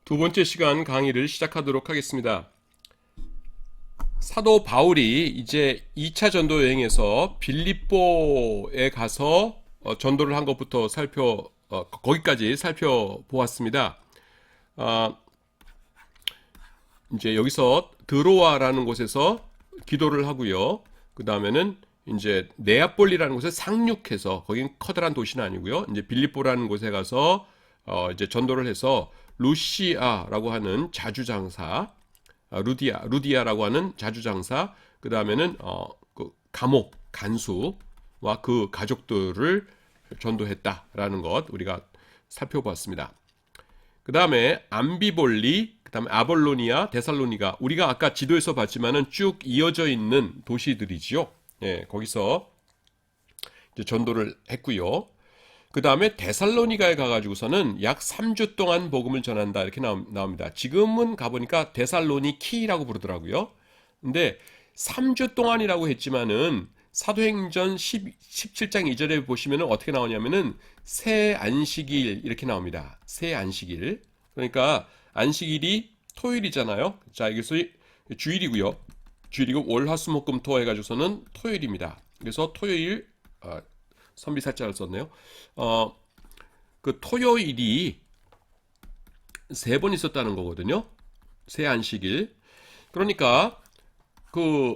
두 번째 시간 강의를 시작하도록 하겠습니다. 사도 바울이 이제 2차 전도 여행에서 빌립보에 가서 전도를 한 것부터 거기까지 살펴보았습니다. 아, 이제 여기서 드로아라는 곳에서 기도를 하고요. 그 다음에는 이제 네아폴리라는 곳에 상륙해서, 거긴 커다란 도시는 아니고요. 이제 빌립보라는 곳에 가서 이제 전도를 해서 루시아라고 하는 자주장사, 루디아라고 하는 자주장사, 그 다음에는 그 감옥 간수와 그 가족들을 전도했다라는 것 우리가 살펴보았습니다. 그 다음에 암비볼리, 그 다음에 아볼로니아, 데살로니가, 우리가 아까 지도에서 봤지만은 쭉 이어져 있는 도시들이지요. 예, 거기서 이제 전도를 했고요. 그 다음에 데살로니가에 가가지고서는 약 3주 동안 복음을 전한다 이렇게 나옵니다. 지금은 가보니까 데살로니키라고 부르더라고요. 근데 3주 동안이라고 했지만은 사도행전 17장 2절에 보시면 어떻게 나오냐면은 새 안식일 이렇게 나옵니다. 새 안식일. 그러니까 안식일이 토요일이잖아요. 자, 여기서 주일이고요. 주일이고 월화수목금토 해가지고서는 토요일입니다. 그래서 토요일, 선비살자를 썼네요. 그 토요일이 세 번 있었다는 거거든요. 새 안식일. 그러니까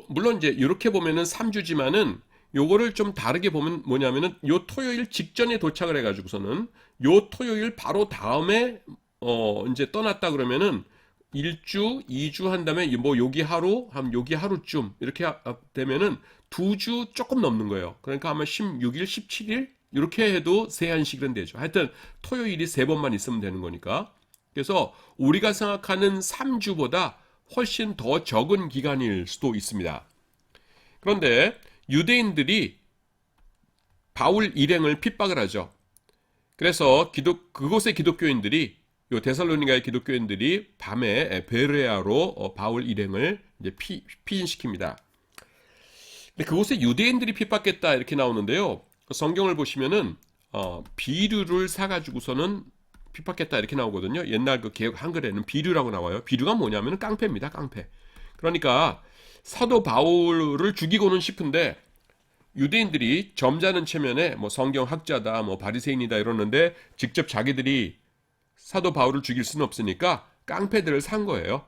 물론 이제 이렇게 보면은 3주지만은 요거를 좀 다르게 보면 뭐냐면은 요 토요일 직전에 도착을 해가지고서는 요 토요일 바로 다음에 이제 떠났다 그러면은 1주, 2주 한 다음에 뭐 여기 하루쯤 이렇게 되면은 2주 조금 넘는 거예요. 그러니까 아마 16일, 17일 이렇게 해도 세 안식일은 되죠. 하여튼 토요일이 세 번만 있으면 되는 거니까. 그래서 우리가 생각하는 3주보다 훨씬 더 적은 기간일 수도 있습니다. 그런데 유대인들이 바울 일행을 핍박을 하죠. 그래서 그곳의 기독교인들이, 요 데살로니가의 기독교인들이 밤에 베레아로 바울 일행을 이제 피신시킵니다. 근데 그곳에 유대인들이 핍박했다 이렇게 나오는데요. 성경을 보시면은 비류를 사가지고서는 핍박했다 이렇게 나오거든요. 옛날 그 개역 한글에는 비류라고 나와요. 비류가 뭐냐면 깡패입니다. 깡패. 그러니까 사도 바울을 죽이고는 싶은데 유대인들이 점잖은 체면에 뭐 성경 학자다, 뭐 바리새인이다 이러는데 직접 자기들이 사도 바울을 죽일 수는 없으니까 깡패들을 산 거예요.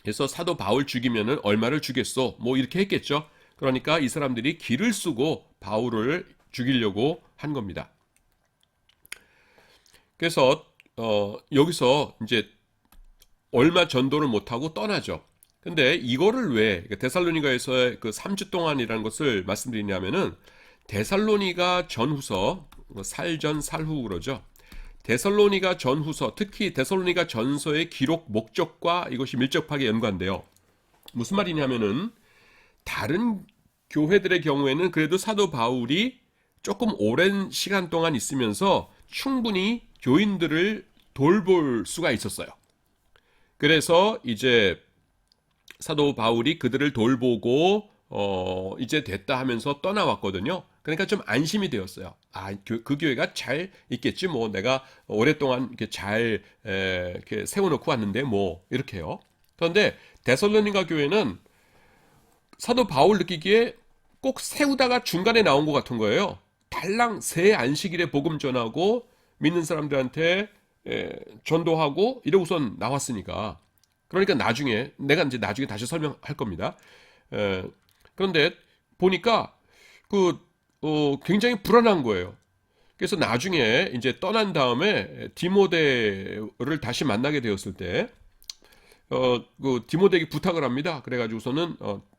그래서 사도 바울 죽이면은 얼마를 주겠소? 뭐 이렇게 했겠죠. 그러니까 이 사람들이 기를 쓰고 바울을 죽이려고 한 겁니다. 그래서 여기서 이제 얼마 전도를 못하고 떠나죠. 근데 이거를 왜 데살로니가에서의 그 3주 동안이라는 것을 말씀드리냐면은 데살로니가 전후서, 살전 살후 그러죠. 데살로니가 전후서, 특히 데살로니가 전서의 기록 목적과 이것이 밀접하게 연관돼요. 무슨 말이냐면은 다른 교회들의 경우에는 그래도 사도 바울이 조금 오랜 시간 동안 있으면서 충분히 교인들을 돌볼 수가 있었어요. 그래서 이제 사도 바울이 그들을 돌보고 이제 됐다 하면서 떠나왔거든요. 그러니까 좀 안심이 되었어요. 그 교회가 잘 있겠지. 뭐 내가 오랫동안 이렇게 잘 이렇게 세워놓고 왔는데 뭐 이렇게요. 그런데 데살로니가 교회는 사도 바울 느끼기에 꼭 세우다가 중간에 나온 것 같은 거예요. 달랑 새 안식일에 복음 전하고 믿는 사람들한테 전도하고 이러고선 나왔으니까. 그러니까 내가 이제 나중에 다시 설명할 겁니다. 그런데 보니까 굉장히 불안한 거예요. 그래서 나중에 이제 떠난 다음에 디모데를 다시 만나게 되었을 때 그 디모데에게 부탁을 합니다. 그래가지고서는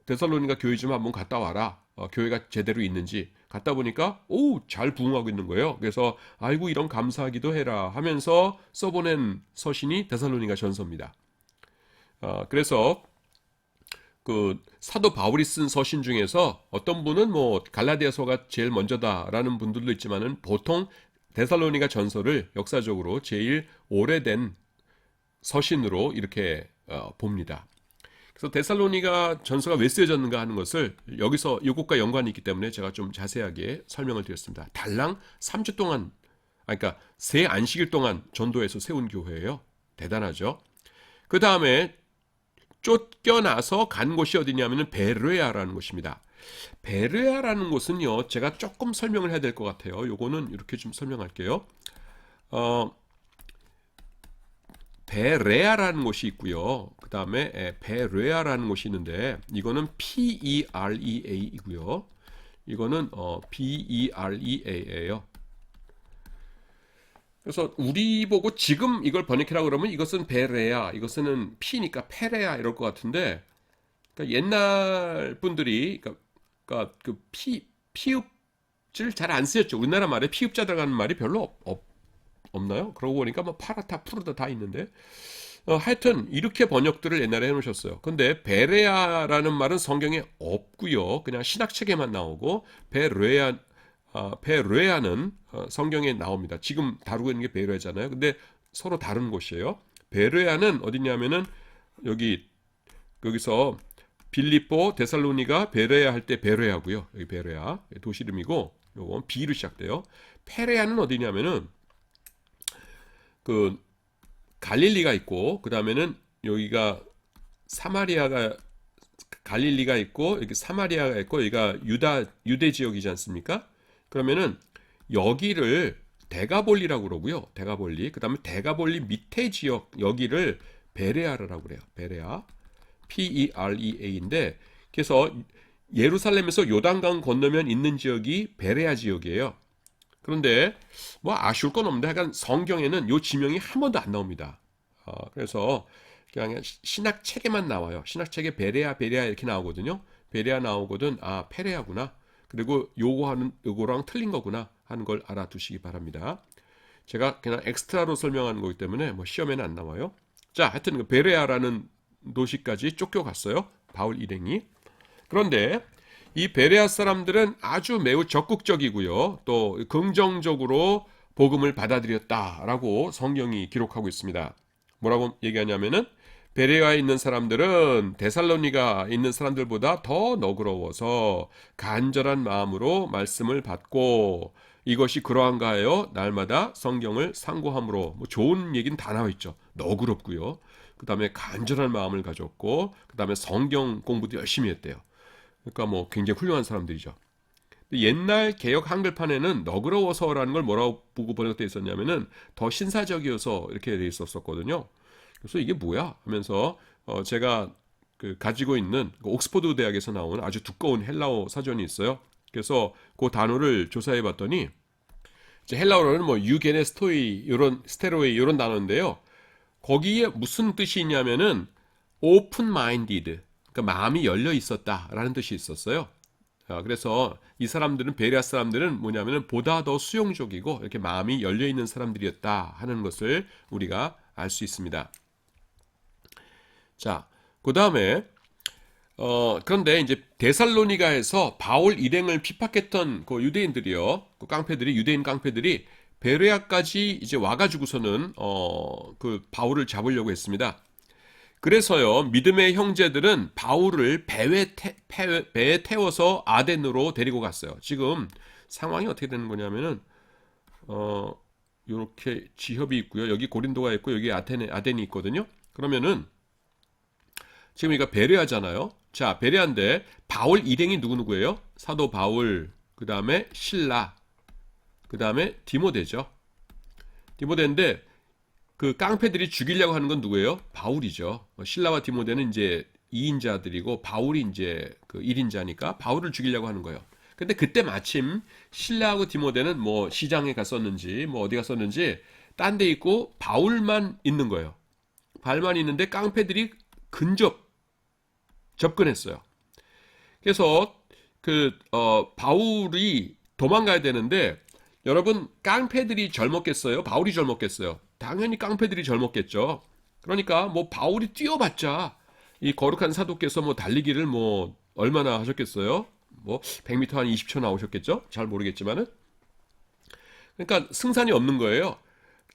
데살로니가 교회 좀 한번 갔다 와라. 교회가 제대로 있는지. 갔다 보니까 잘 부흥하고 있는 거예요. 그래서 아이고 이런 감사하기도 해라 하면서 써보낸 서신이 데살로니가 전서입니다. 그래서 그 사도 바울이 쓴 서신 중에서 어떤 분은 뭐 갈라디아서가 제일 먼저다라는 분들도 있지만은 보통 데살로니가 전서를 역사적으로 제일 오래된 서신으로 이렇게 봅니다. 그래서 데살로니가 전서가 왜 쓰여졌는가 하는 것을 여기서 이것과 연관이 있기 때문에 제가 좀 자세하게 설명을 드렸습니다. 달랑 3주 동안, 그러니까 세 안식일 동안 전도해서 세운 교회예요. 대단하죠. 그 다음에 쫓겨나서 간 곳이 어디냐면은 베르야라는 곳입니다. 베르야라는 곳은요, 제가 조금 설명을 해야 될 것 같아요. 요거는 이렇게 좀 설명할게요. 어, 베레아라는 곳이 있고요. 그 다음에 베레아라는 곳이 있는데 이거는 P-E-R-E-A이고요. 이거는 B-E-R-E-A예요. 그래서 우리 보고 지금 이걸 번역해라 그러면 이것은 베레아, 이것은 P니까 페레아 이럴 것 같은데, 그러니까 옛날 분들이 그러니까 그 피읍질 잘 안 쓰였죠. 우리나라 말에 피읍자 들어가는 말이 별로 없나요? 그러고 보니까 뭐 파라타, 푸르다 다 있는데, 하여튼 이렇게 번역들을 옛날에 해놓으셨어요. 근데 베레아라는 말은 성경에 없고요. 그냥 신학책에만 나오고 베레아는 성경에 나옵니다. 지금 다루고 있는 게 베레아잖아요. 근데 서로 다른 곳이에요. 베레아는 어디냐면은 여기서 빌립보, 데살로니가 베레아 할 때 베레아고요. 여기 베레아 도시 이름이고 요건 B로 시작돼요. 페레아는 어디냐면은 그 갈릴리가 있고 그 다음에는 여기가 사마리아가 갈릴리가 있고 여기 사마리아가 있고 여기가 유대 지역이지 않습니까? 그러면은 여기를 데가볼리라고 그러고요. 데가볼리. 그다음에 데가볼리 밑에 지역 여기를 베레아라고 그래요. 베레아. P-E-R-E-A인데 그래서 예루살렘에서 요단강 건너면 있는 지역이 베레아 지역이에요. 그런데 뭐 아쉬울 건 없는데 약간 성경에는 요 지명이 한 번도 안 나옵니다. 그래서 그냥 신학 책에만 나와요. 신학 책에 베레아 이렇게 나오거든요. 베레아 나오거든 페레아구나. 그리고 요거랑 틀린 거구나 하는 걸 알아두시기 바랍니다. 제가 그냥 엑스트라로 설명하는 거기 때문에 뭐 시험에는 안 나와요. 자, 하여튼 그 베레아라는 도시까지 쫓겨갔어요. 바울 일행이. 그런데 이 베레아 사람들은 아주 매우 적극적이고요. 또 긍정적으로 복음을 받아들였다라고 성경이 기록하고 있습니다. 뭐라고 얘기하냐면은 베레아에 있는 사람들은 데살로니가 있는 사람들보다 더 너그러워서 간절한 마음으로 말씀을 받고 이것이 그러한가 하여 날마다 성경을 상고함으로 뭐 좋은 얘기는 다 나와 있죠. 너그럽고요. 그 다음에 간절한 마음을 가졌고 그 다음에 성경 공부도 열심히 했대요. 그러니까 뭐 굉장히 훌륭한 사람들이죠. 옛날 개역 한글판에는 너그러워서라는 걸 뭐라고 보고 번역되어 있었냐면은 더 신사적이어서 이렇게 되어 있었거든요. 그래서 이게 뭐야 하면서 제가 가지고 있는 옥스퍼드 대학에서 나온 아주 두꺼운 헬라어 사전이 있어요. 그래서 그 단어를 조사해 봤더니 이제 헬라어로는 뭐 유게네스토이 이런 스테로이 이런 단어인데요. 거기에 무슨 뜻이 있냐면은 open minded, 그러니까 마음이 열려 있었다라는 뜻이 있었어요. 그래서 이 사람들은 베레아 사람들은 뭐냐면은 보다 더 수용적이고 이렇게 마음이 열려 있는 사람들이었다 하는 것을 우리가 알 수 있습니다. 자, 그 다음에 그런데 이제 데살로니가에서 바울 일행을 핍박했던 그 유대인들이요, 그 깡패들이 유대인 깡패들이 베레아까지 이제 와가지고서는 그 바울을 잡으려고 했습니다. 그래서요, 믿음의 형제들은 바울을 배에 태워서 아덴으로 데리고 갔어요. 지금 상황이 어떻게 되는 거냐면은 이렇게 지협이 있고요, 여기 고린도가 있고 여기 아덴이 있거든요. 그러면은 지금 이거 베레아잖아요. 자, 베레아인데 바울 일행이 누구예요? 사도 바울, 그 다음에 실라, 그 다음에 디모데죠. 디모데인데 그 깡패들이 죽이려고 하는 건 누구예요? 바울이죠. 실라와 디모데는 이제 2인자들이고 바울이 이제 그 1인자니까 바울을 죽이려고 하는 거예요. 근데 그때 마침 실라하고 디모데는 뭐 시장에 갔었는지 뭐 어디 갔었는지 딴 데 있고 바울만 있는 거예요. 바울만 있는데 깡패들이 접근했어요. 그래서 바울이 도망가야 되는데 여러분 깡패들이 젊었겠어요? 바울이 젊었겠어요? 당연히 깡패들이 젊었겠죠. 그러니까 뭐 바울이 뛰어봤자 이 거룩한 사도께서 뭐 달리기를 뭐 얼마나 하셨겠어요? 뭐 100m 한 20초 나오셨겠죠? 잘 모르겠지만은. 그러니까 승산이 없는 거예요.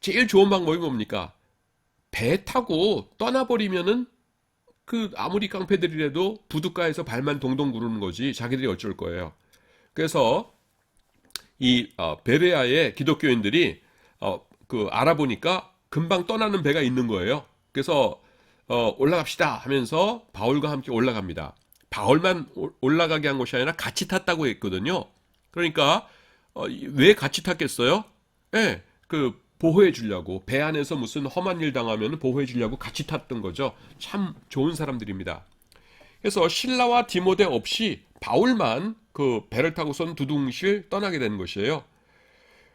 제일 좋은 방법이 뭡니까? 배 타고 떠나버리면은 아무리 깡패들이라도 부둣가에서 발만 동동 구르는 거지 자기들이 어쩔 거예요. 그래서 이 베레아의 기독교인들이 알아보니까 금방 떠나는 배가 있는 거예요. 그래서 올라갑시다 하면서 바울과 함께 올라갑니다. 바울만 올라가게 한 것이 아니라 같이 탔다고 했거든요. 그러니까 왜 같이 탔겠어요? 예, 그 보호해 주려고, 배 안에서 무슨 험한 일 당하면 보호해 주려고 같이 탔던 거죠. 참 좋은 사람들입니다. 그래서 실라와 디모데 없이 바울만 그 배를 타고선 두둥실 떠나게 되는 것이에요.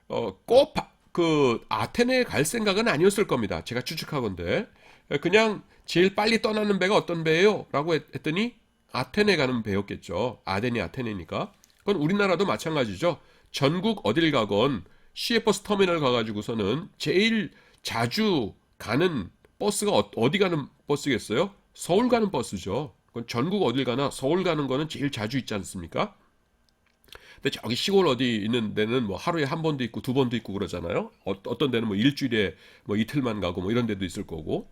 꼭 그 아테네에 갈 생각은 아니었을 겁니다. 제가 추측하건데 그냥 제일 빨리 떠나는 배가 어떤 배예요? 라고 했더니 아테네 가는 배였겠죠. 아덴이 아테네니까. 그건 우리나라도 마찬가지죠. 전국 어딜 가건 시외버스 터미널 가가지고서는 제일 자주 가는 버스가 어디 가는 버스겠어요? 서울 가는 버스죠. 그건 전국 어딜 가나 서울 가는 거는 제일 자주 있지 않습니까? 근데 저기 시골 어디 있는 데는 뭐 하루에 한 번도 있고 두 번도 있고 그러잖아요. 어떤 데는 뭐 일주일에 뭐 이틀만 가고 뭐 이런 데도 있을 거고.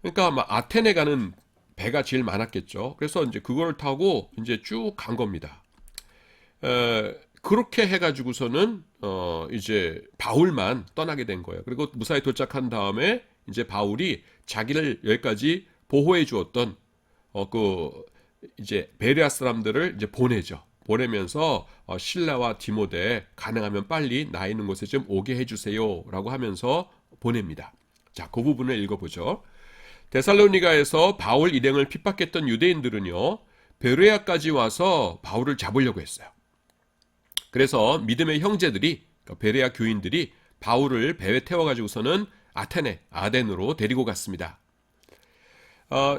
그러니까 막 아테네 가는 배가 제일 많았겠죠. 그래서 이제 그걸 타고 이제 쭉 간 겁니다. 그렇게 해가지고서는 이제 바울만 떠나게 된 거예요. 그리고 무사히 도착한 다음에 이제 바울이 자기를 여기까지 보호해 주었던 그 이제 베레아 사람들을 이제 보내죠. 보내면서 실라와 디모데 가능하면 빨리 나 있는 곳에 좀 오게 해주세요라고 하면서 보냅니다. 자, 그 부분을 읽어보죠. 데살로니가에서 바울 일행을 핍박했던 유대인들은요, 베레아까지 와서 바울을 잡으려고 했어요. 그래서 믿음의 형제들이, 베레아 교인들이 바울을 배에 태워가지고서는 아테네, 아덴으로 데리고 갔습니다.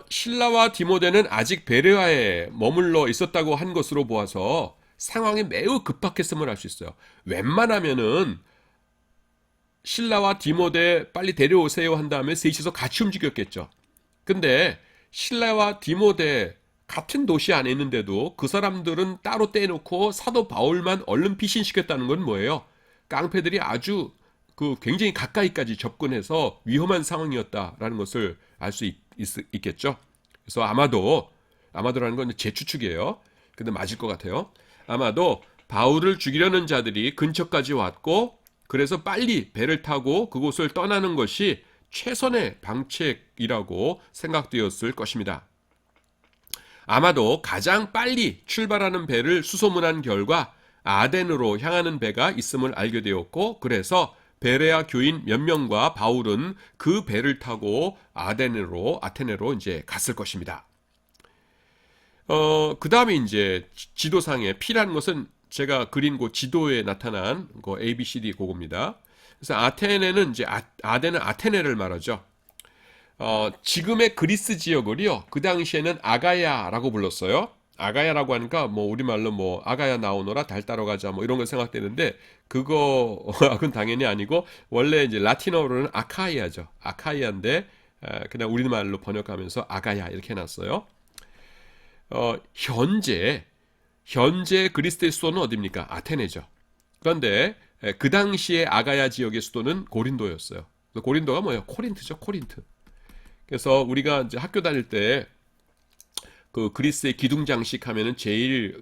실라와 디모데는 아직 베레아에 머물러 있었다고 한 것으로 보아서 상황이 매우 급박했음을 알 수 있어요. 웬만하면은 실라와 디모데 빨리 데려오세요 한 다음에 셋이서 같이 움직였겠죠. 근데 실라와 디모데 같은 도시 안에 있는데도 그 사람들은 따로 떼놓고 사도 바울만 얼른 피신시켰다는 건 뭐예요? 깡패들이 아주 그 굉장히 가까이까지 접근해서 위험한 상황이었다라는 것을 알 수 있겠죠. 그래서 아마도라는 건 제 추측이에요. 근데 맞을 것 같아요. 아마도 바울을 죽이려는 자들이 근처까지 왔고 그래서 빨리 배를 타고 그곳을 떠나는 것이 최선의 방책이라고 생각되었을 것입니다. 아마도 가장 빨리 출발하는 배를 수소문한 결과 아덴으로 향하는 배가 있음을 알게 되었고 그래서 베레아 교인 몇 명과 바울은 그 배를 타고 아테네로 이제 갔을 것입니다. 그 다음에 이제 지도상에 P라는 것은 제가 그린 그 지도에 나타난 그 ABCD 그겁니다. 그래서 아테네는 이제 아덴은 아테네를 말하죠. 지금의 그리스 지역을요, 그 당시에는 아가야라고 불렀어요. 아가야라고 하니까 뭐 우리말로 뭐 아가야 나오너라 달 따러 가자 뭐 이런 거 생각되는데 그건 당연히 아니고 원래 이제 라틴어로는 아카이아죠. 아카이아인데 그냥 우리말로 번역하면서 아가야 이렇게 해놨어요. 현재 그리스의 수도는 어디입니까? 아테네죠. 그런데 그 당시에 아가야 지역의 수도는 고린도였어요. 고린도가 뭐예요? 코린트죠, 코린트. 그래서 우리가 이제 학교 다닐 때 그 그리스의 기둥 장식 하면은 제일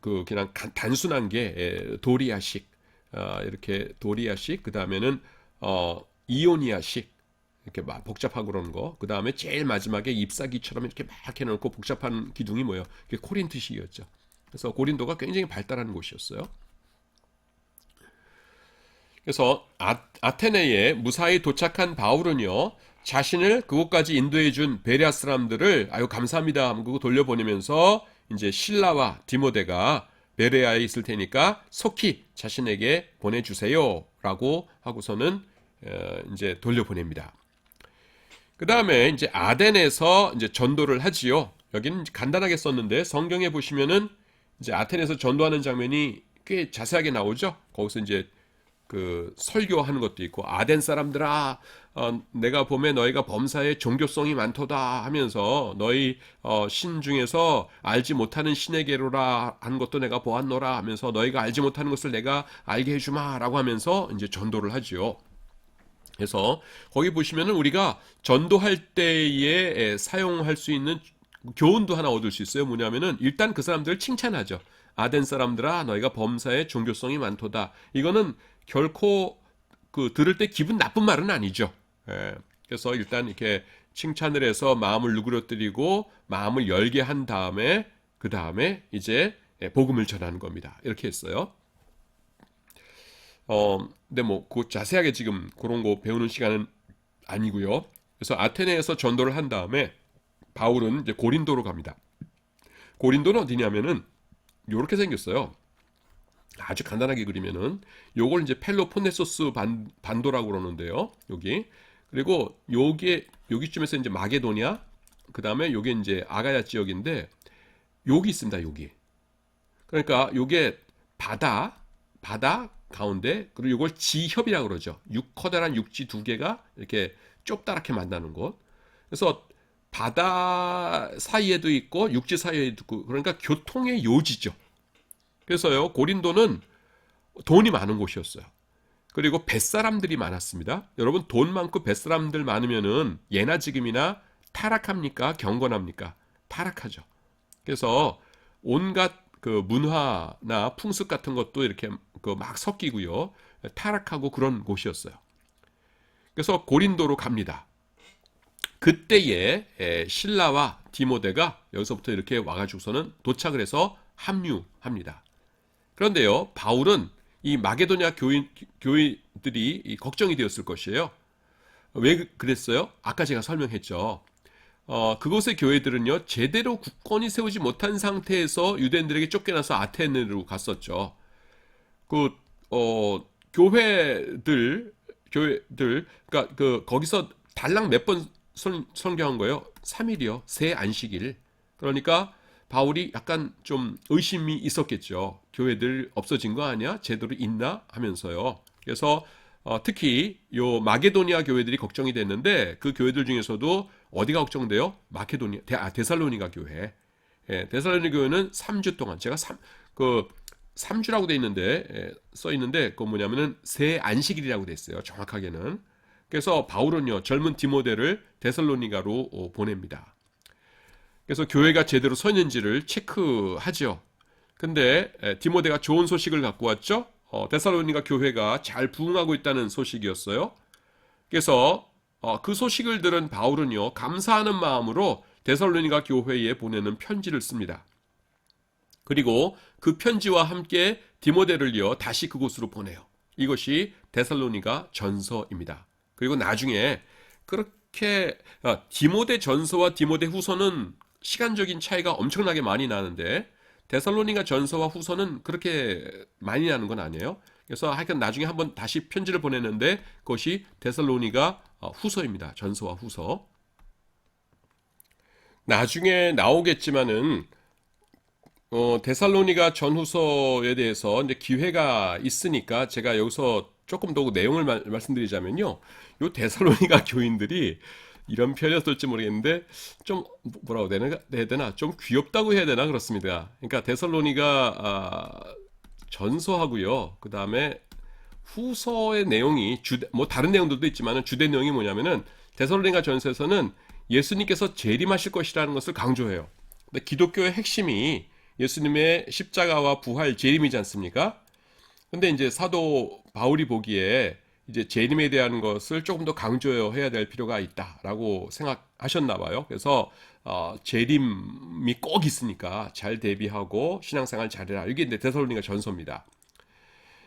그 그냥 단순한 게 도리아식, 이렇게 도리아식, 그 다음에는 이오니아식 이렇게 막 복잡하고 그런 거, 그 다음에 제일 마지막에 잎사귀처럼 이렇게 막 해놓고 복잡한 기둥이 뭐예요? 그게 코린트식이었죠. 그래서 고린도가 굉장히 발달한 곳이었어요. 그래서 아테네에 무사히 도착한 바울은요, 자신을 그곳까지 인도해 준 베레아 사람들을 아유 감사합니다 하고 돌려보내면서 이제 실라와 디모데가 베레아에 있을 테니까 속히 자신에게 보내주세요라고 하고서는 이제 돌려보냅니다. 그 다음에 이제 아덴에서 이제 전도를 하지요. 여기는 간단하게 썼는데 성경에 보시면은 이제 아테네에서 전도하는 장면이 꽤 자세하게 나오죠. 거기서 이제 그 설교하는 것도 있고 아덴 사람들아 내가 보매 너희가 범사에 종교성이 많도다 하면서 너희 신 중에서 알지 못하는 신에게로라 하는 것도 내가 보았노라 하면서 너희가 알지 못하는 것을 내가 알게 해주마 라고 하면서 이제 전도를 하지요. 그래서 거기 보시면은 우리가 전도할 때에 사용할 수 있는 교훈도 하나 얻을 수 있어요. 뭐냐면은 일단 그 사람들을 칭찬하죠. 아덴 사람들아 너희가 범사에 종교성이 많도다. 이거는 결코 그 들을 때 기분 나쁜 말은 아니죠. 예. 그래서 일단 이렇게 칭찬을 해서 마음을 누그러뜨리고 마음을 열게 한 다음에 그 다음에 이제 복음을 전하는 겁니다. 이렇게 했어요. 근데 뭐 그 자세하게 지금 그런 거 배우는 시간은 아니고요. 그래서 아테네에서 전도를 한 다음에 바울은 이제 고린도로 갑니다. 고린도는 어디냐면은 요렇게 생겼어요. 아주 간단하게 그리면은 요걸 이제 펠로폰네소스 반도라고 그러는데요. 여기. 그리고 여기쯤에서 이제 마게도니아, 그다음에 요게 이제 아가야 지역인데 여기 있습니다. 여기. 그러니까 요게 바다 가운데, 그리고 이걸 지협이라고 그러죠. 커다란 육지 두 개가 이렇게 좁다랗게 만나는 곳. 그래서 바다 사이에도 있고 육지 사이에도 있고, 그러니까 교통의 요지죠. 그래서요, 고린도는 돈이 많은 곳이었어요. 그리고 뱃사람들이 많았습니다. 여러분, 돈 많고 뱃사람들 많으면은 예나 지금이나 타락합니까? 경건합니까? 타락하죠. 그래서 온갖 그 문화나 풍습 같은 것도 이렇게 그 막 섞이고요. 타락하고 그런 곳이었어요. 그래서 고린도로 갑니다. 그때에 실라와 디모데가 여기서부터 이렇게 와가지고서는 도착을 해서 합류합니다. 그런데요, 바울은 이 마게도냐 교인들이 걱정이 되었을 것이에요. 왜 그랬어요? 아까 제가 설명했죠. 그곳의 교회들은요, 제대로 국권이 세우지 못한 상태에서 유대인들에게 쫓겨나서 아테네로 갔었죠. 교회들, 그러니까 거기서 달랑 몇 번 설교한 거예요? 3일이요. 새 안식일. 그러니까 바울이 약간 좀 의심이 있었겠죠. 교회들 없어진 거 아니야? 제대로 있나? 하면서요. 그래서 특히 요 마게도니아 교회들이 걱정이 됐는데, 그 교회들 중에서도 어디가 걱정돼요? 데살로니가 교회. 예, 데살로니가 교회는 3주 동안, 제가 3주라고 돼 있는데, 써 있는데, 그건 뭐냐면은 새 안식일이라고 돼 있어요. 정확하게는. 그래서 바울은요, 젊은 디모데를 데살로니가로 보냅니다. 그래서 교회가 제대로 서 있는지를 체크하죠. 근데 디모데가 좋은 소식을 갖고 왔죠. 데살로니가 교회가 잘 부흥하고 있다는 소식이었어요. 그래서 그 소식을 들은 바울은요, 감사하는 마음으로 데살로니가 교회에 보내는 편지를 씁니다. 그리고 그 편지와 함께 디모데를요, 다시 그곳으로 보내요. 이것이 데살로니가 전서입니다. 그리고 나중에 그렇게 디모데 전서와 디모데 후서는 시간적인 차이가 엄청나게 많이 나는데, 데살로니가 전서와 후서는 그렇게 많이 나는 건 아니에요. 그래서 하여간 나중에 한번 다시 편지를 보냈는데, 그것이 데살로니가 후서입니다. 전서와 후서. 나중에 나오겠지만은 데살로니가 전후서에 대해서 이제 기회가 있으니까 제가 여기서 조금 더 내용을 말씀드리자면요. 요 데살로니가 교인들이 이런 표현이었을지 모르겠는데, 좀 뭐라고 해야 되나, 좀 귀엽다고 해야 되나, 그렇습니다. 그러니까 데살로니가 전서하고요, 그 다음에 후서의 내용이 뭐 다른 내용들도 있지만 주된 내용이 뭐냐면은, 데살로니가 전서에서는 예수님께서 재림하실 것이라는 것을 강조해요. 근데 기독교의 핵심이 예수님의 십자가와 부활, 재림이지 않습니까? 근데 이제 사도 바울이 보기에 이제 재림에 대한 것을 조금 더 강조해야 될 필요가 있다라고 생각하셨나 봐요. 그래서 재림이 꼭 있으니까 잘 대비하고 신앙생활 잘해라. 이게 이제 데살로니가 전서입니다.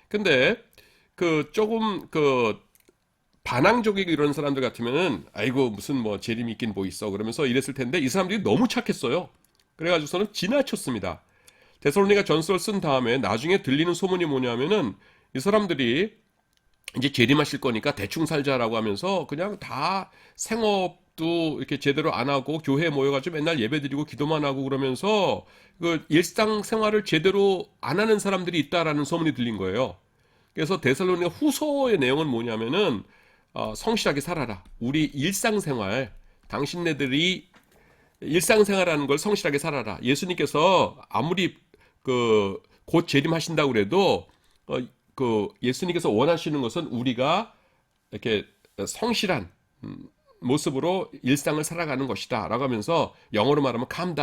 근데 조금 반항적이고 이런 사람들 같으면은, 아이고 무슨 뭐 재림이 있긴 뭐 있어 그러면서 이랬을 텐데, 이 사람들이 너무 착했어요. 그래가지고서는 지나쳤습니다. 데살로니가 전서를 쓴 다음에 나중에 들리는 소문이 뭐냐면은, 이 사람들이 이제 재림하실 거니까 대충 살자라고 하면서 그냥 다 생업도 이렇게 제대로 안 하고 교회에 모여가지고 맨날 예배드리고 기도만 하고 그러면서 그 일상생활을 제대로 안 하는 사람들이 있다라는 소문이 들린 거예요. 그래서 데살로니가 후서의 내용은 뭐냐면은, 성실하게 살아라. 우리 일상생활, 당신네들이 일상생활하는 걸 성실하게 살아라. 예수님께서 아무리 곧 재림하신다고 그래도 예수님께서 원하시는 것은 우리가 이렇게 성실한 모습으로 일상을 살아가는 것이다 라고 하면서, 영어로 말하면 calm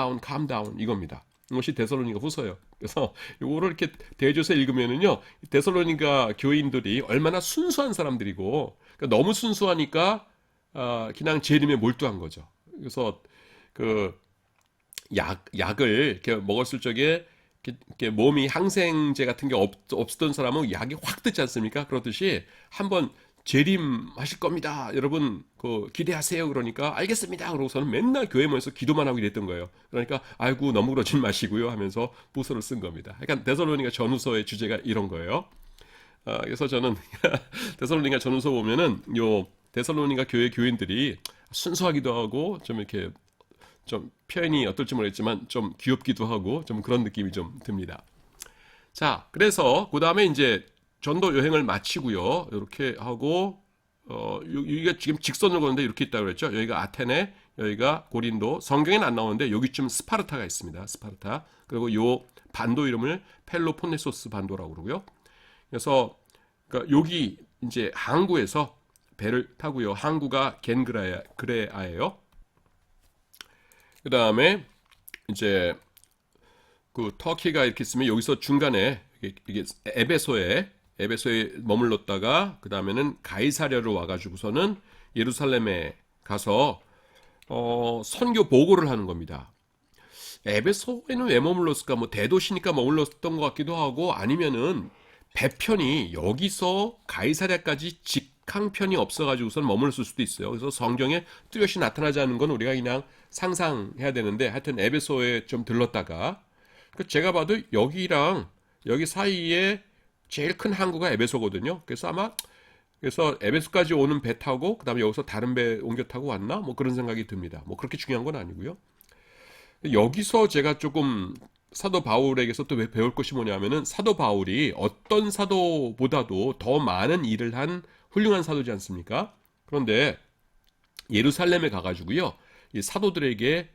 down 이겁니다. 이것이 데살로니가 후서예요. 그래서 요거를 이렇게 대조해서 읽으면은요, 데살로니가 교인들이 얼마나 순수한 사람들이고, 그러니까 너무 순수하니까 그냥 재림에 몰두한 거죠. 그래서 그 약을 이렇게 먹었을 적에 이렇게 몸이 항생제 같은 게 없었던 사람은 약이 확 뜨지 않습니까? 그렇듯이 한번 재림하실 겁니다. 여러분 그 기대하세요. 그러니까 알겠습니다. 그러고서는 맨날 교회 모여서 기도만 하고 이랬던 거예요. 그러니까 아이고 너무 그러지 마시고요 하면서 후서를 쓴 겁니다. 그러니까 데살로니가 전후서의 주제가 이런 거예요. 그래서 저는 데살로니가 전후서 보면은 요 데살로니가 교회 교인들이 순수하기도 하고 좀 이렇게 좀 표현이 어떨지 모르겠지만 좀 귀엽기도 하고 좀 그런 느낌이 좀 듭니다. 자, 그래서 그 다음에 이제 전도 여행을 마치고요. 이렇게 하고 여기가 지금 직선으로 가는데 이렇게 있다고 그랬죠. 여기가 아테네, 여기가 고린도. 성경에는 안 나오는데 여기쯤 스파르타가 있습니다. 스파르타. 그리고 요 반도 이름을 펠로폰네소스 반도라고 그러고요. 그래서 그러니까 여기 이제 항구에서 배를 타고요. 항구가 겐그레아예요. 그 다음에 이제 그 터키가 이렇게 있으면 여기서 중간에 이게 에베소에 머물렀다가 그 다음에는 가이사랴로 와가지고서는 예루살렘에 가서 선교 보고를 하는 겁니다. 에베소에는 왜 머물렀을까? 뭐 대도시니까 머물렀던 것 같기도 하고 아니면은 배편이 여기서 가이사랴까지 직항편이 없어가지고선 머물렀을 수도 있어요. 그래서 성경에 뚜렷이 나타나지 않는 건 우리가 그냥 상상해야 되는데 하여튼 에베소에 좀 들렀다가 제가 봐도 여기랑 여기 사이에 제일 큰 항구가 에베소거든요. 그래서 아마 그래서 에베소까지 오는 배 타고 그다음에 여기서 다른 배 옮겨 타고 왔나? 뭐 그런 생각이 듭니다. 뭐 그렇게 중요한 건 아니고요. 여기서 제가 조금 사도 바울에게서 또 배울 것이 뭐냐면은 사도 바울이 어떤 사도보다도 더 많은 일을 한 훌륭한 사도지 않습니까? 그런데 예루살렘에 가가지고요, 이 사도들에게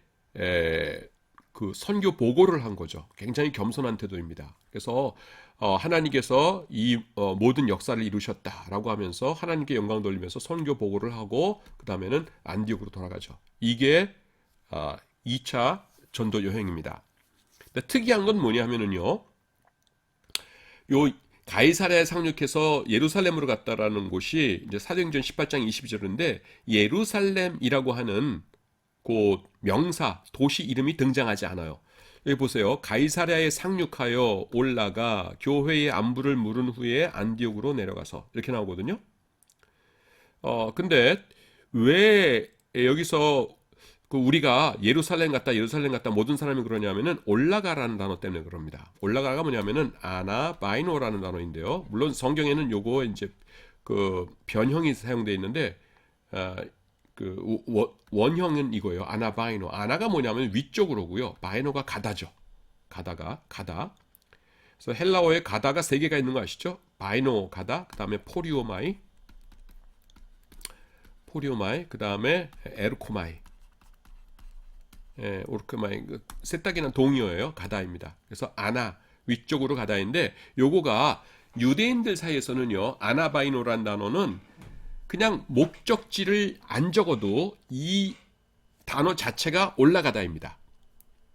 그 선교 보고를 한 거죠. 굉장히 겸손한 태도입니다. 그래서 하나님께서 이 모든 역사를 이루셨다라고 하면서 하나님께 영광 돌리면서 선교 보고를 하고 그 다음에는 안디옥으로 돌아가죠. 이게 2차 전도 여행입니다. 근데 특이한 건 뭐냐 하면은요, 요 가이사랴에 상륙해서 예루살렘으로 갔다라는 곳이 이제 사도행전 18장 22절인데 예루살렘이라고 하는 그 명사 도시 이름이 등장하지 않아요. 여기 보세요. 가이사랴에 상륙하여 올라가 교회의 안부를 물은 후에 안디옥으로 내려가서 이렇게 나오거든요. 근데 왜 여기서 그 우리가 예루살렘 갔다 모든 사람이 그러냐면은 올라가라는 단어 때문에 그럽니다. 올라가가 뭐냐면은 아나바이노라는 단어인데요. 물론 성경에는 요거 이제 그 변형이 사용되어 있는데 그 원형은 이거예요. 아나바이노. 아나가 뭐냐면 위쪽으로고요. 바이노가 가다죠. 가다. 그래서 헬라어에 가다가 세 개가 있는 거 아시죠? 바이노 가다, 그다음에 포리오마이, 그다음에 에르코마이. 오르크마이 세탁이는 동의어예요. 가다입니다. 그래서 아나 위쪽으로 가다인데 요거가 유대인들 사이에서는요. 아나바이노란 단어는 그냥 목적지를 안 적어도 이 단어 자체가 올라가다입니다.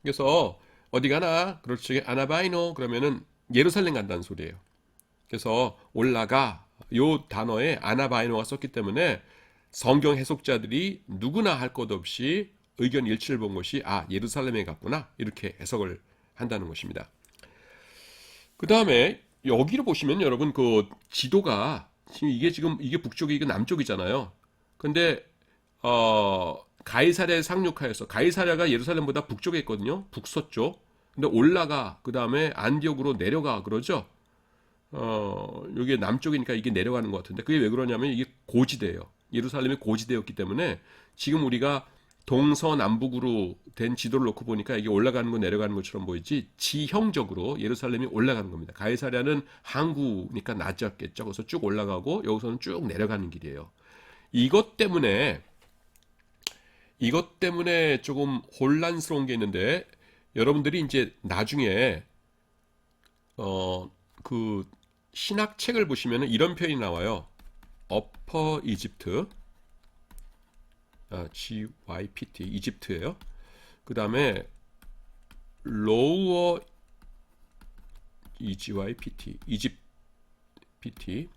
그래서 어디 가나 그렇지 아나바이노 그러면은 예루살렘 간다는 소리예요. 그래서 올라가 요 단어에 아나바이노가 썼기 때문에 성경 해석자들이 누구나 할 것 없이 의견 일치를 본 것이 예루살렘에 갔구나 이렇게 해석을 한다는 것입니다. 그 다음에 여기를 보시면 여러분 그 지도가 지금 이게 북쪽이 이게 남쪽이잖아요. 근데 가이사랴에 상륙하여서 가이사랴가 예루살렘보다 북쪽에 있거든요. 북서쪽. 근데 올라가 그 다음에 안디옥으로 내려가 그러죠. 여기 남쪽이니까 이게 내려가는 것 같은데 그게 왜 그러냐면 이게 고지대예요. 예루살렘이 고지대였기 때문에 지금 우리가 동서남북으로 된 지도를 놓고 보니까 이게 올라가는 거 내려가는 것처럼 보이지 지형적으로 예루살렘이 올라가는 겁니다. 가이사랴는 항구니까 낮았겠죠. 그래서 쭉 올라가고 여기서는 쭉 내려가는 길이에요. 이것 때문에 조금 혼란스러운 게 있는데 여러분들이 이제 나중에 그 신학책을 보시면 이런 표현이 나와요. 어퍼 이집트 GYPT 이집트예요. 그 다음에 로워 EGYPT 이집 PT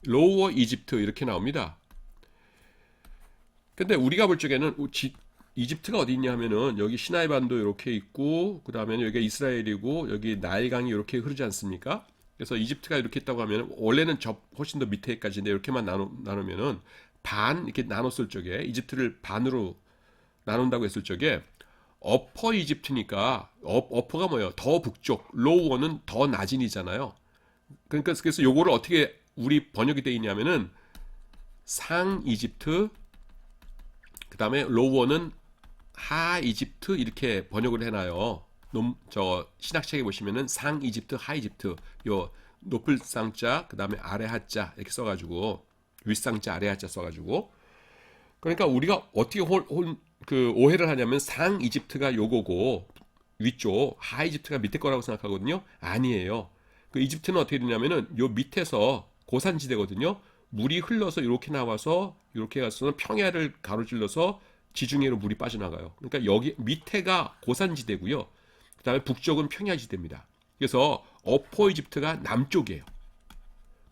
로워 이집트 이렇게 나옵니다. 근데 우리가 볼 적에는 이집트가 어디 있냐 하면은 여기 시나이 반도 이렇게 있고 그 다음에 여기가 이스라엘이고 여기 나일강이 이렇게 흐르지 않습니까? 그래서 이집트가 이렇게 있다고 하면 원래는 훨씬 더 밑에까지인데 이렇게만 나누면은 반 이렇게 나눴을 적에 이집트를 반으로 나눈다고 했을 적에 어퍼 이집트니까 어퍼가 뭐예요? 더 북쪽, 로우어는 더 낮은이잖아요. 그러니까 그래서 요거를 어떻게 우리 번역이 되어 있냐면은 상 이집트 그다음에 로우어는 하 이집트 이렇게 번역을 해놔요. 저 신학책에 보시면은 상 이집트, 하 이집트 요 높을 쌍자 그다음에 아래 하자 이렇게 써가지고 윗상자 아래 하자 써가지고 그러니까 우리가 어떻게 그 오해를 하냐면 상 이집트가 요거고 위쪽 하 이집트가 밑에 거라고 생각하거든요. 아니에요. 그 이집트는 어떻게 되냐면은 요 밑에서 고산지대거든요. 물이 흘러서 이렇게 나와서 이렇게 가서는 평야를 가로질러서 지중해로 물이 빠져나가요. 그러니까 여기 밑에가 고산지대고요. 그다음에 북쪽은 평야지대입니다. 그래서 어퍼 이집트가 남쪽이에요.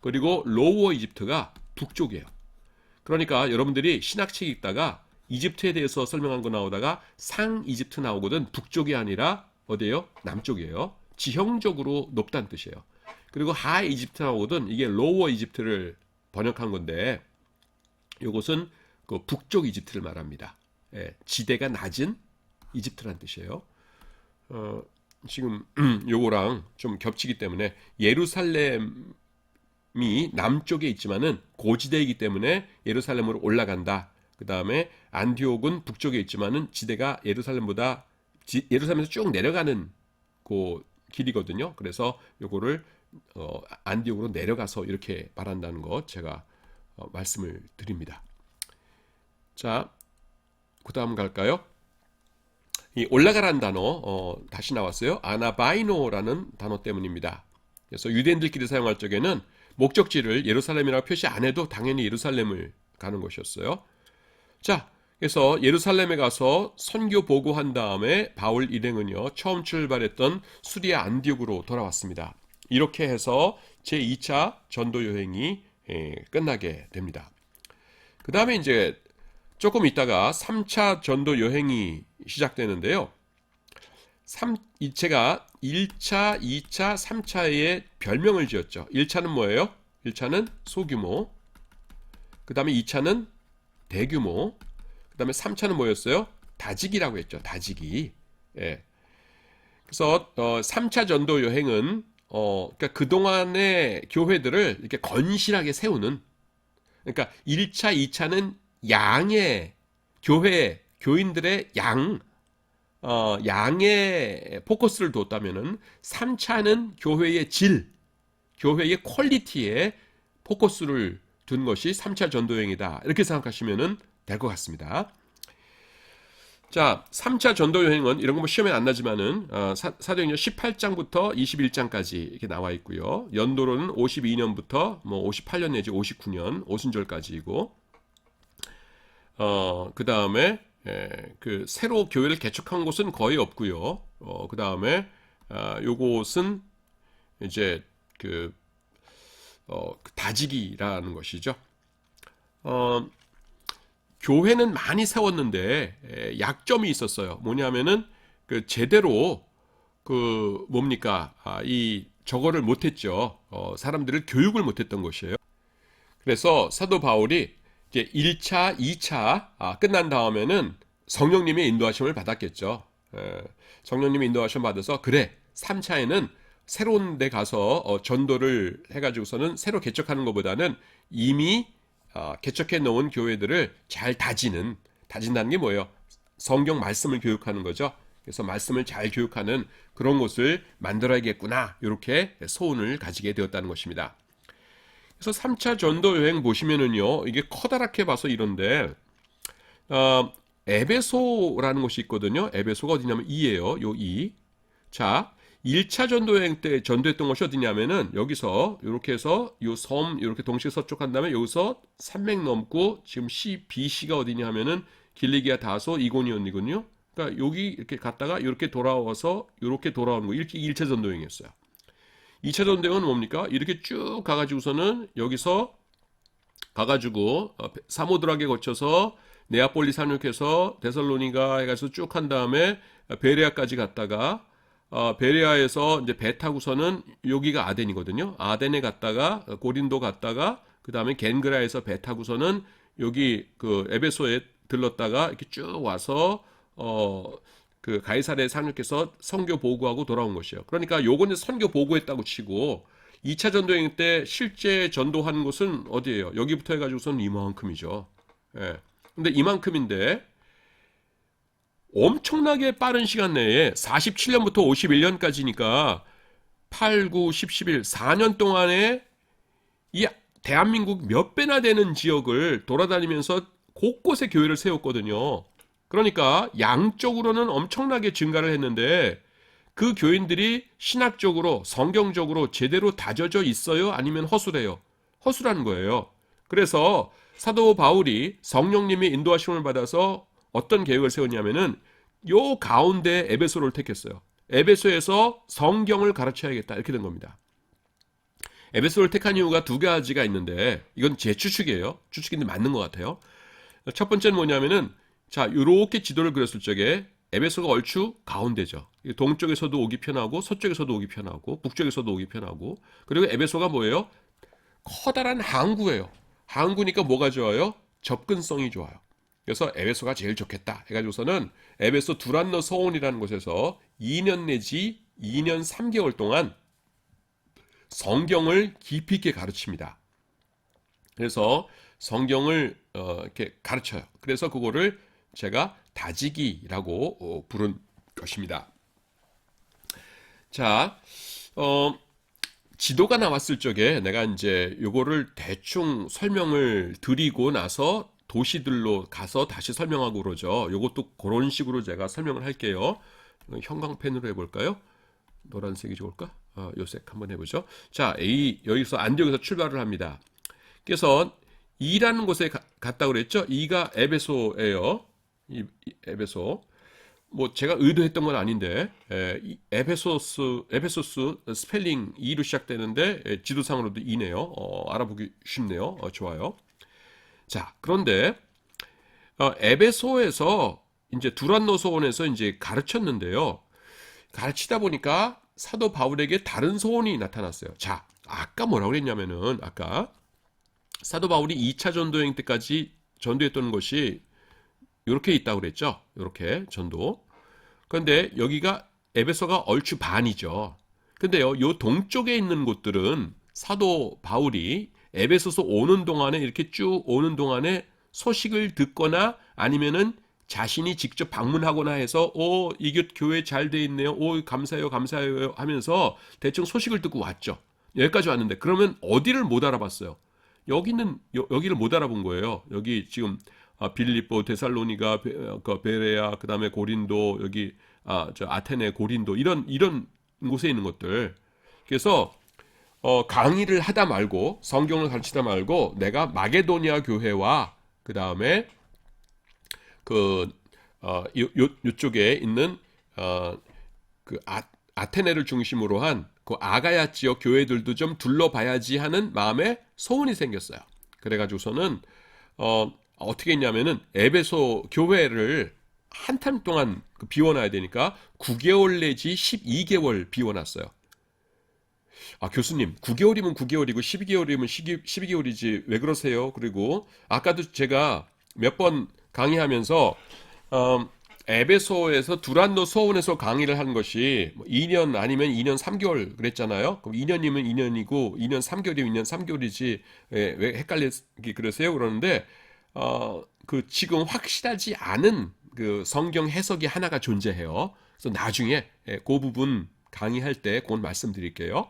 그리고 로워 이집트가 북쪽이에요. 그러니까 여러분들이 신학책 읽다가 이집트에 대해서 설명한 거 나오다가 상 이집트 나오거든 북쪽이 아니라 어디예요? 남쪽이에요. 지형적으로 높다는 뜻이에요. 그리고 하 이집트 나오거든 이게 로워 이집트를 번역한 건데 이것은 그 북쪽 이집트를 말합니다. 예, 지대가 낮은 이집트란 뜻이에요. 지금 요거랑 좀 겹치기 때문에 예루살렘이 남쪽에 있지만은 고지대이기 때문에 예루살렘으로 올라간다. 그 다음에 안디옥은 북쪽에 있지만은 지대가 예루살렘에서 쭉 내려가는 그 길이거든요. 그래서 요거를 안디옥으로 내려가서 이렇게 말한다는 거 제가 말씀을 드립니다. 자, 그 다음 갈까요? 이 올라가라는 단어 다시 나왔어요. 아나바이노라는 단어 때문입니다. 그래서 유대인들끼리 사용할 적에는 목적지를 예루살렘이라고 표시 안 해도 당연히 예루살렘을 가는 것이었어요. 자, 그래서 예루살렘에 가서 선교 보고한 다음에 바울 일행은요 처음 출발했던 수리아 안디옥으로 돌아왔습니다. 이렇게 해서 제2차 전도 여행이 끝나게 됩니다. 그 다음에 이제 조금 있다가 3차 전도 여행이 시작되는데요. 제가 1차, 2차, 3차에 별명을 지었죠. 1차는 뭐예요? 1차는 소규모, 그 다음에 2차는 대규모, 그 다음에 3차는 뭐였어요? 다지기라고 했죠. 다지기. 예. 그래서 3차 전도 여행은 그러니까 그동안의 교회들을 이렇게 건실하게 세우는, 그러니까 1차, 2차는 양의 교인들의 양의 포커스를 뒀다면은 3차는 교회의 질, 교회의 퀄리티에 포커스를 둔 것이 3차 전도여행이다. 이렇게 생각하시면 될 것 같습니다. 자, 3차 전도여행은 이런 거 뭐 시험에 안 나지만은 사도행전 18장부터 21장까지 이렇게 나와 있고요. 연도로는 52년부터 뭐 58년 내지 59년 오순절까지이고 그 다음에 그 새로 교회를 개척한 곳은 거의 없고요. 그 다음에 요곳은 이제 그 다지기라는 것이죠. 교회는 많이 세웠는데 약점이 있었어요. 뭐냐면은 그 제대로 그 뭡니까 저거를 못했죠. 사람들을 교육을 못했던 것이에요. 그래서 사도 바울이 이제 1차, 2차 끝난 다음에는 성령님의 인도하심을 받았겠죠. 성령님의 인도하심 받아서 그래 3차에는 새로운 데 가서 전도를 해가지고서는 새로 개척하는 것보다는 이미 개척해 놓은 교회들을 잘 다진다는 게 뭐예요? 성경 말씀을 교육하는 거죠. 그래서 말씀을 잘 교육하는 그런 곳을 만들어야겠구나 이렇게 소원을 가지게 되었다는 것입니다. 그래서 3차 전도 여행 보시면은요 이게 커다랗게 봐서 이런데 에베소라는 곳이 있거든요. 에베소가 어디냐면 이에요. 요 이. 자, 1차 전도여행 때 전도했던 곳이 어디냐면은 여기서 이렇게 해서 요 섬 이렇게 동시에 서쪽한 다음에 여기서 산맥 넘고 지금 BC가 어디냐 하면은 길리기아 다소 이고니온이군요. 그러니까 여기 이렇게 갔다가 이렇게 돌아와서 이렇게 돌아오는 거 1차 전도행이었어요. 2차 전도행은 뭡니까? 이렇게 쭉 가가지고서는 여기서 가가지고 사모드락에 거쳐서 네아폴리 상륙해서 데살로니가 해가지고 쭉 한 다음에 베레아까지 갔다가 베레아에서 이제 배 타고서는 여기가 아덴이거든요. 아덴에 갔다가 고린도 갔다가 그 다음에 겐그라에서 배 타고서는 여기 그 에베소에 들렀다가 이렇게 쭉 와서 그 가이사랴에 상륙해서 선교 보고하고 돌아온 것이에요. 그러니까 요거는 선교 보고했다고 치고 2차 전도행 때 실제 전도한 곳은 어디예요? 여기부터 해가지고서는 이만큼이죠. 예. 근데 이만큼인데 엄청나게 빠른 시간 내에 47년부터 51년까지니까 8, 9, 10, 11, 4년 동안에 이 대한민국 몇 배나 되는 지역을 돌아다니면서 곳곳에 교회를 세웠거든요. 그러니까 양쪽으로는 엄청나게 증가를 했는데 그 교인들이 신학적으로 성경적으로 제대로 다져져 있어요? 아니면 허술해요? 허술한 거예요. 그래서 사도 바울이 성령님의 인도하심을 받아서 어떤 계획을 세웠냐면은 요 가운데 에베소를 택했어요. 에베소에서 성경을 가르쳐야겠다 이렇게 된 겁니다. 에베소를 택한 이유가 두 가지가 있는데 이건 제 추측이에요. 추측인데 맞는 것 같아요. 첫 번째는 뭐냐면은 자 이렇게 지도를 그렸을 적에 에베소가 얼추 가운데죠. 동쪽에서도 오기 편하고 서쪽에서도 오기 편하고 북쪽에서도 오기 편하고 그리고 에베소가 뭐예요? 커다란 항구예요. 항구니까 뭐가 좋아요? 접근성이 좋아요. 그래서 에베소가 제일 좋겠다 해가지고서는 에베소 두란노 서원이라는 곳에서 2년 내지 2년 3개월 동안 성경을 깊이 있게 가르칩니다. 그래서 성경을 이렇게 가르쳐요. 그래서 그거를 제가 다지기라고 부른 것입니다. 자, 지도가 나왔을 적에 내가 이제 요거를 대충 설명을 드리고 나서 도시들로 가서 다시 설명하고 그러죠. 요것도 그런 식으로 제가 설명을 할게요. 형광펜으로 해볼까요? 노란색이 좋을까? 요색 한번 해보죠. 자, 여기서 안디옥에서 출발을 합니다. 그래서 E라는 곳에 갔다고 그랬죠. E가 에베소예요. 이 에베소. 뭐 제가 의도했던 건 아닌데 에베소스 스펠링 E로 시작되는데 지도상으로도 E네요. 알아보기 쉽네요. 좋아요. 자, 그런데 에베소에서 이제 두란노 소원에서 이제 가르쳤는데요. 가르치다 보니까 사도 바울에게 다른 소원이 나타났어요. 자, 아까 뭐라고 그랬냐면은 아까 사도 바울이 2차 전도행 때까지 전도했던 것이 이렇게 있다고 그랬죠. 이렇게 전도. 그런데 여기가 에베소가 얼추 반이죠. 근데요, 요 동쪽에 있는 곳들은 사도 바울이 에베소서 오는 동안에 이렇게 쭉 오는 동안에 소식을 듣거나 아니면은 자신이 직접 방문하거나 해서 이게 교회 잘 돼 있네요. 감사해요, 감사해요 하면서 대충 소식을 듣고 왔죠. 여기까지 왔는데 그러면 어디를 못 알아봤어요? 여기를 못 알아본 거예요. 여기 지금 빌립보, 데살로니가, 베레아, 그다음에 고린도, 여기 아테네, 고린도 이런 곳에 있는 것들. 그래서 강의를 하다 말고 성경을 가르치다 말고 내가 마게도니아 교회와 그다음에 요쪽에 있는 아테네를 중심으로 한 그 아가야 지역 교회들도 좀 둘러봐야지 하는 마음에 소원이 생겼어요. 그래가지고서는 어떻게 했냐면은 에베소 교회를 한참 동안 비워놔야 되니까 9개월 내지 12개월 비워놨어요. 교수님, 9개월이면 9개월이고 12개월이면 12개월이지 왜 그러세요? 그리고 아까도 제가 몇 번 강의하면서 에베소에서 두란노 소원에서 강의를 한 것이 2년 아니면 2년 3개월 그랬잖아요. 그럼 2년이면 2년이고 2년 3개월이면 2년 3개월이지 왜 헷갈리게 그러세요? 그러는데 그 지금 확실하지 않은 그 성경 해석이 하나가 존재해요. 그래서 나중에 그 부분 강의할 때 그건 말씀드릴게요.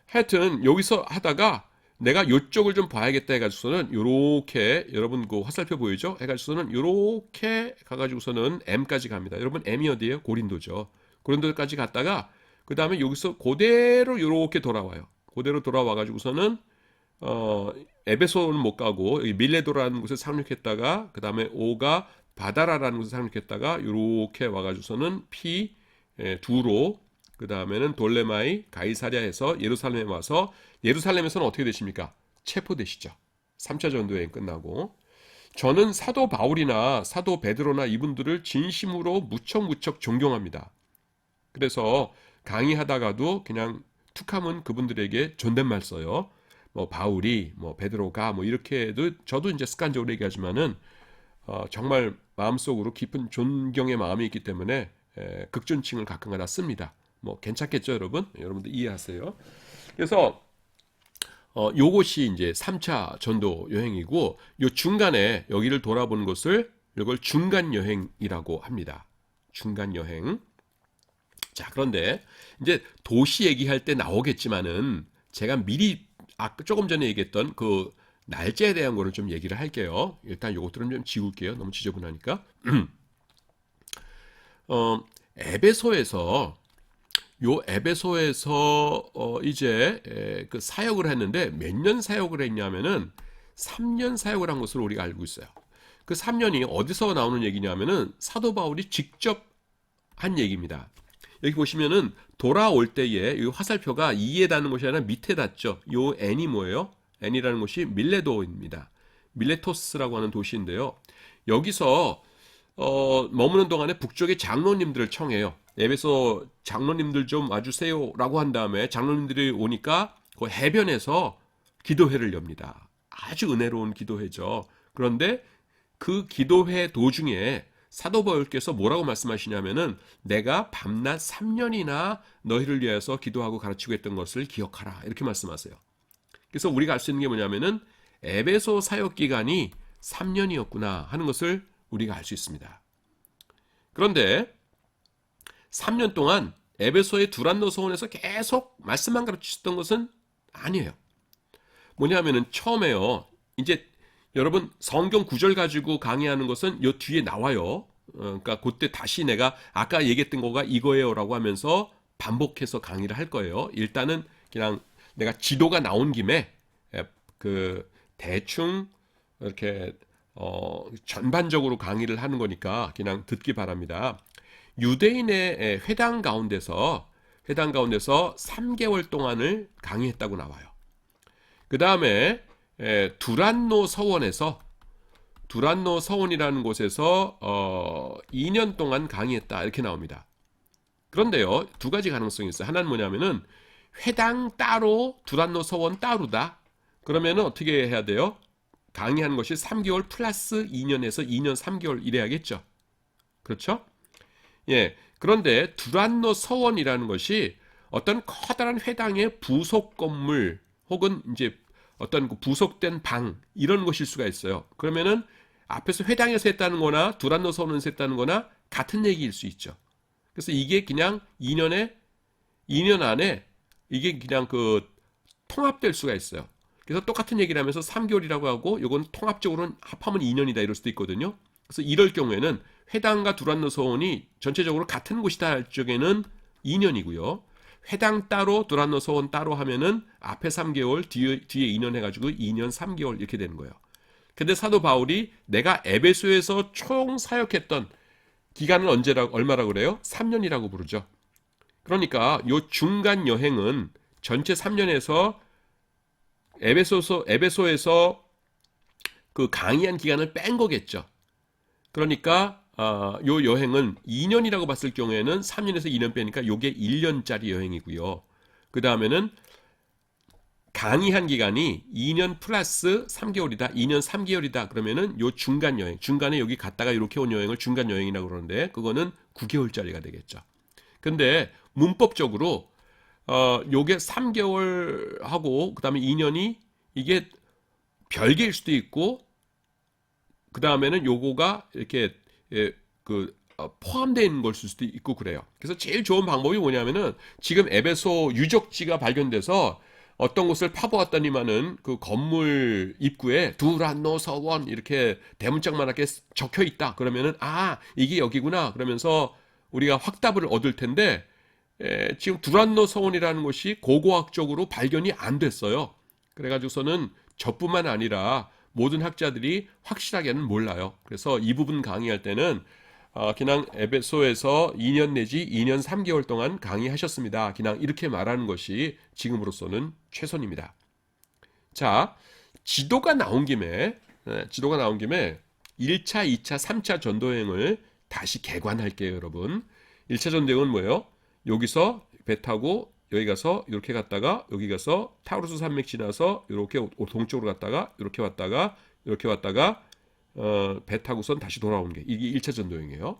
하여튼 여기서 하다가 내가 요쪽을 좀 봐야겠다 해가지고서는 요렇게 여러분 그 화살표 보이죠? 해가지고서는 요렇게 가가지고서는 M까지 갑니다. 여러분 M이 어디예요? 고린도죠. 고린도까지 갔다가 그 다음에 여기서 그대로 요렇게 돌아와요. 그대로 돌아와가지고서는 에베소는 못 가고 여기 밀레도라는 곳에 상륙했다가 그 다음에 O가 바다라라는 곳을 상륙했다가 이렇게 와가지고서는 두로, 그 다음에는 돌레마이, 가이사랴에서 예루살렘에 와서 예루살렘에서는 어떻게 되십니까? 체포되시죠. 3차 전도 여행 끝나고. 저는 사도 바울이나 사도 베드로나 이분들을 진심으로 무척 존경합니다. 그래서 강의하다가도 그냥 툭하면 그분들에게 존댓말 써요. 뭐 바울이, 뭐 베드로가, 뭐 이렇게 해도 저도 이제 습관적으로 얘기하지만은 정말 마음속으로 깊은 존경의 마음이 있기 때문에 극존칭을 가끔가다 씁니다. 뭐 괜찮겠죠, 여러분? 여러분들 이해하세요. 그래서 요것이 이제 3차 전도 여행이고, 요 중간에 여기를 돌아보는 것을 이걸 중간 여행이라고 합니다. 중간 여행. 자, 그런데 이제 도시 얘기할 때 나오겠지만은 제가 미리 조금 전에 얘기했던 그 날짜에 대한 거를 좀 얘기를 할게요. 일단 요것들은 좀 지울게요. 너무 지저분하니까. 에베소에서 이제 그 사역을 했는데 몇 년 사역을 했냐면은 3년 사역을 한 것으로 우리가 알고 있어요. 그 3년이 어디서 나오는 얘기냐면은 사도 바울이 직접 한 얘기입니다. 여기 보시면은 돌아올 때에 이 화살표가 2에 닿는 것이 아니라 밑에 닿죠. 요 n이 뭐예요? n이라는 곳이 밀레도입니다. 밀레토스라고 하는 도시인데요. 여기서 머무는 동안에 북쪽의 장로님들을 청해요. 에베소 장로님들 좀 와주세요 라고 한 다음에 장로님들이 오니까 그 해변에서 기도회를 엽니다. 아주 은혜로운 기도회죠. 그런데 그 기도회 도중에 사도 바울께서 뭐라고 말씀하시냐면은 내가 밤낮 3년이나 너희를 위해서 기도하고 가르치고 했던 것을 기억하라 이렇게 말씀하세요. 그래서 우리가 알 수 있는 게 뭐냐면은 에베소 사역 기간이 3년이었구나 하는 것을 우리가 알 수 있습니다. 그런데 3년 동안 에베소의 두란노 서원에서 계속 말씀만 가르치셨던 것은 아니에요. 뭐냐면은 처음에요. 이제 여러분 성경 구절 가지고 강의하는 것은 요 뒤에 나와요. 그러니까 그때 다시 내가 아까 얘기했던 거가 이거예요라고 하면서 반복해서 강의를 할 거예요. 일단은 그냥 내가 지도가 나온 김에 그 대충 이렇게 전반적으로 강의를 하는 거니까 그냥 듣기 바랍니다. 유대인의 회당 가운데서 3개월 동안을 강의했다고 나와요. 그 다음에 두란노 서원이라는 곳에서 2년 동안 강의했다 이렇게 나옵니다. 그런데요, 두 가지 가능성이 있어요. 하나는 뭐냐면은 회당 따로 두란노 서원 따로다. 그러면은 어떻게 해야 돼요? 강의한 것이 3개월 플러스 2년에서 2년 3개월 이래야겠죠. 그렇죠? 예. 그런데 두란노 서원이라는 것이 어떤 커다란 회당의 부속 건물 혹은 이제 어떤 부속된 방 이런 것일 수가 있어요. 그러면은 앞에서 회당에서 했다는 거나 두란노 서원에서 했다는 거나 같은 얘기일 수 있죠. 그래서 이게 그냥 2년 안에 이게 그냥 그 통합될 수가 있어요. 그래서 똑같은 얘기를 하면서 3개월이라고 하고 이건 통합적으로는 합하면 2년이다 이럴 수도 있거든요. 그래서 이럴 경우에는 회당과 두란노 서원이 전체적으로 같은 곳이다 할 적에는 2년이고요. 회당 따로 두란노 서원 따로 하면은 앞에 3개월 뒤에 2년 해가지고 2년 3개월 이렇게 되는 거예요. 근데 사도 바울이 내가 에베소에서 총 사역했던 기간은 얼마라고 그래요? 3년이라고 부르죠. 그러니까 요 중간 여행은 전체 3년에서 에베소에서 그 강의한 기간을 뺀 거겠죠. 그러니까 요 여행은 2년이라고 봤을 경우에는 3년에서 2년 빼니까 요게 1년짜리 여행이고요. 그 다음에는 강의한 기간이 2년 플러스 3개월이다. 2년 3개월이다. 그러면은 요 중간 여행, 중간에 여기 갔다가 이렇게 온 여행을 중간 여행이라고 그러는데 그거는 9개월짜리가 되겠죠. 근데 문법적으로 요게 3개월 하고 그다음에 2년이 이게 별개일 수도 있고 그 다음에는 요거가 이렇게 포함되어 있는 걸 수도 있고 그래요. 그래서 제일 좋은 방법이 뭐냐면은 지금 에베소 유적지가 발견돼서 어떤 곳을 파보았더니만은 그 건물 입구에 두란노 서원 이렇게 대문짝만하게 적혀 있다. 그러면은 이게 여기구나. 그러면서 우리가 확답을 얻을 텐데 지금 두란노 서원이라는 곳이 고고학적으로 발견이 안 됐어요. 그래가지고서는 저뿐만 아니라 모든 학자들이 확실하게는 몰라요. 그래서 이 부분 강의할 때는 그냥 에베소에서 2년 내지 2년 3개월 동안 강의하셨습니다. 그냥 이렇게 말하는 것이 지금으로서는 최선입니다. 자, 지도가 나온 김에 1차, 2차, 3차 전도여행을 다시 개관할게요, 여러분. 1차 전도여행은 뭐예요? 여기서 배 타고 여기 가서 이렇게 갔다가 여기 가서 타우루스 산맥 지나서 이렇게 동쪽으로 갔다가 이렇게 왔다가 이렇게 왔다가 배 타고선 다시 돌아오는 게 이게 1차 전도여행이에요.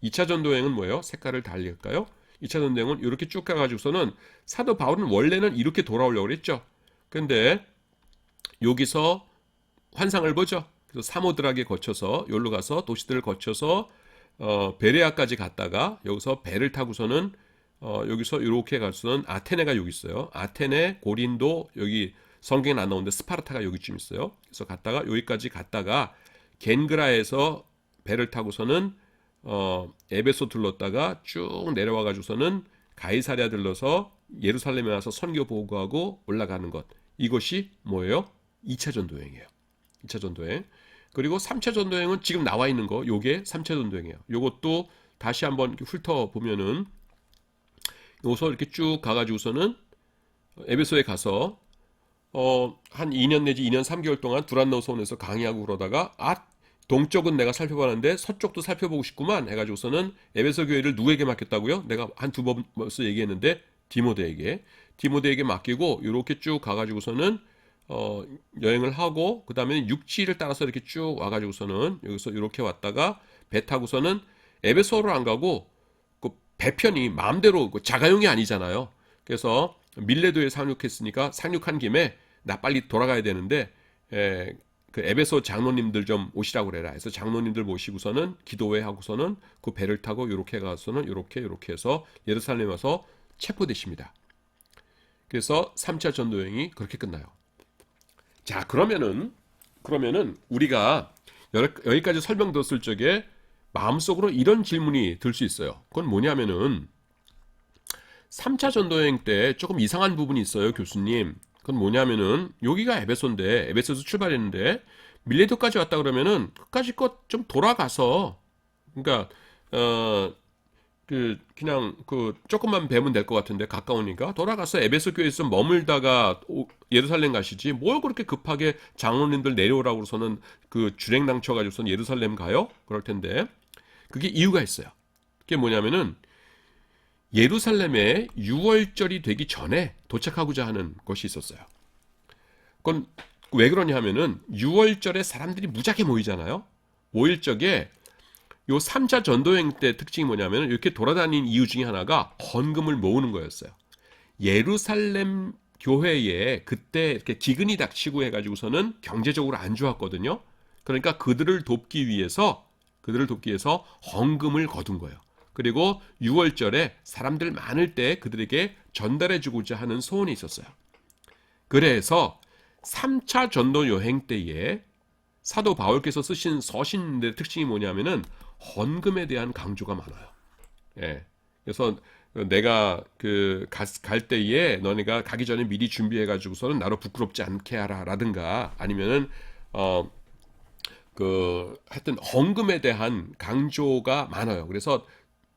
2차 전도여행은 뭐예요? 색깔을 달리 할까요? 2차 전도여행은 이렇게 쭉 가가지고서는 사도 바울은 원래는 이렇게 돌아오려고 그랬죠. 근데 여기서 환상을 보죠. 그래서 사모드락에 거쳐서 여기로 가서 도시들을 거쳐서 베레아까지 갔다가 여기서 배를 타고서는 여기서 이렇게 가서는 아테네가 여기 있어요. 아테네, 고린도 여기 성경에 안 나오는데 스파르타가 여기쯤 있어요. 그래서 갔다가 여기까지 갔다가 겐그라에서 배를 타고서는 에베소 들렀다가 쭉 내려와 가지고서는 가이사랴 들러서 예루살렘에 와서 선교 보고하고 올라가는 것. 이것이 뭐예요? 2차 전도여행이에요. 2차 전도여행. 그리고 3차 전도여행은 지금 나와 있는 거, 요게 3차 전도여행이에요. 요것도 다시 한번 훑어보면은 여기서 이렇게 쭉 가가지고서는 에베소에 가서 한 2년 내지 2년 3개월 동안 두란노선에서 강의하고 그러다가 동쪽은 내가 살펴봤는데 서쪽도 살펴보고 싶구만 해가지고서는 에베소 교회를 누구에게 맡겼다고요? 내가 한 두 번 벌써 얘기했는데 디모데에게 맡기고 이렇게 쭉 가가지고서는 여행을 하고 그 다음에 육지를 따라서 이렇게 쭉 와가지고서는 여기서 이렇게 왔다가 배 타고서는 에베소로 안 가고 그 배편이 마음대로 자가용이 아니잖아요. 그래서 밀레도에 상륙했으니까 상륙한 김에 나 빨리 돌아가야 되는데 그 에베소 장로님들 좀 오시라고 그래라. 그래서 장로님들 모시고서는 기도회 하고서는 그 배를 타고 이렇게 가서는 이렇게 해서 예루살렘 와서 체포되십니다. 그래서 3차 전도여행이 그렇게 끝나요. 자, 그러면은 우리가 여기까지 설명 들었을 적에 마음속으로 이런 질문이 들 수 있어요. 그건 뭐냐면은 3차 전도여행 때 조금 이상한 부분이 있어요, 교수님. 그건 뭐냐면은 여기가 에베소인데 에베소에서 출발했는데 밀레도까지 왔다 그러면은 끝까지 것 좀 돌아가서 그러니까 그냥 조금만 배면 될 것 같은데 가까우니까 돌아가서 에베소 교회에서 머물다가 예루살렘 가시지 뭘 그렇게 급하게 장로님들 내려오라고 해서는 그 주랭랑 쳐가지고서는 예루살렘 가요? 그럴 텐데 그게 이유가 있어요. 그게 뭐냐면은 예루살렘에 6월절이 되기 전에 도착하고자 하는 것이 있었어요. 그건 왜 그러냐 하면은 6월절에 사람들이 무지하게 모이잖아요. 모일 적에 요 3차 전도여행 때 특징이 뭐냐면 이렇게 돌아다니는 이유 중에 하나가 헌금을 모으는 거였어요. 예루살렘 교회에 그때 이렇게 기근이 닥치고 해가지고서는 경제적으로 안 좋았거든요. 그러니까 그들을 돕기 위해서 헌금을 거둔 거예요. 그리고 6월절에 사람들 많을 때 그들에게 전달해주고자 하는 소원이 있었어요. 그래서 3차 전도 여행 때에 사도 바울께서 쓰신 서신의 특징이 뭐냐면은 헌금에 대한 강조가 많아요. 예. 그래서 내가 갈 때에 너네가 가기 전에 미리 준비해가지고서는 나로 부끄럽지 않게 하라라든가 아니면은 하여튼 헌금에 대한 강조가 많아요. 그래서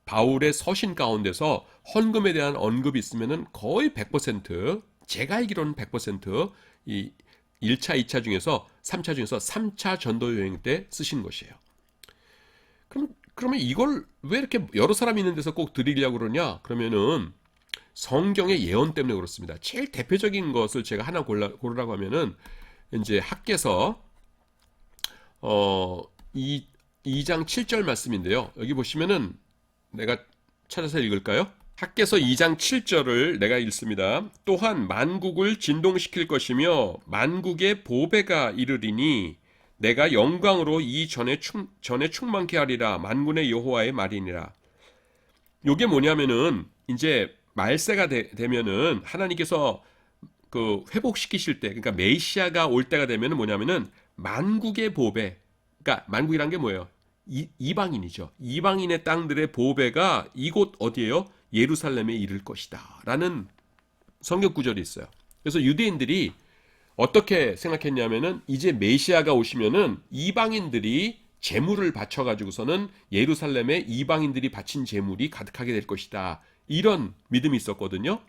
바울의 서신 가운데서 헌금에 대한 언급이 있으면은 거의 100%, 제가 알기로는 100%이 1차, 2차 중에서 3차 중에서 3차 전도 여행 때 쓰신 것이에요. 그러면 이걸 왜 이렇게 여러 사람이 있는 데서 꼭 드리려고 그러냐? 그러면은 성경의 예언 때문에 그렇습니다. 제일 대표적인 것을 제가 하나 고르라고 하면은 이제 학개서 2장 7절 말씀인데요. 여기 보시면은 내가 찾아서 읽을까요? 학개서 2장 7절을 내가 읽습니다. 또한 만국을 진동시킬 것이며 만국의 보배가 이르리니 내가 영광으로 전에 충만케 하리라. 만군의 여호와의 말이니라. 요게 뭐냐면은 이제 말세가 되면은 하나님께서 회복시키실 때, 그러니까 메시아가 올 때가 되면은 뭐냐면은 만국의 보배, 그러니까 만국이란 게 뭐예요? 이방인이죠. 이방인의 땅들의 보배가 이곳 어디예요? 예루살렘에 이를 것이다 라는 성경 구절이 있어요. 그래서 유대인들이 어떻게 생각했냐면은 이제 메시아가 오시면은 이방인들이 제물을 바쳐 가지고서는 예루살렘에 이방인들이 바친 제물이 가득하게 될 것이다. 이런 믿음이 있었거든요.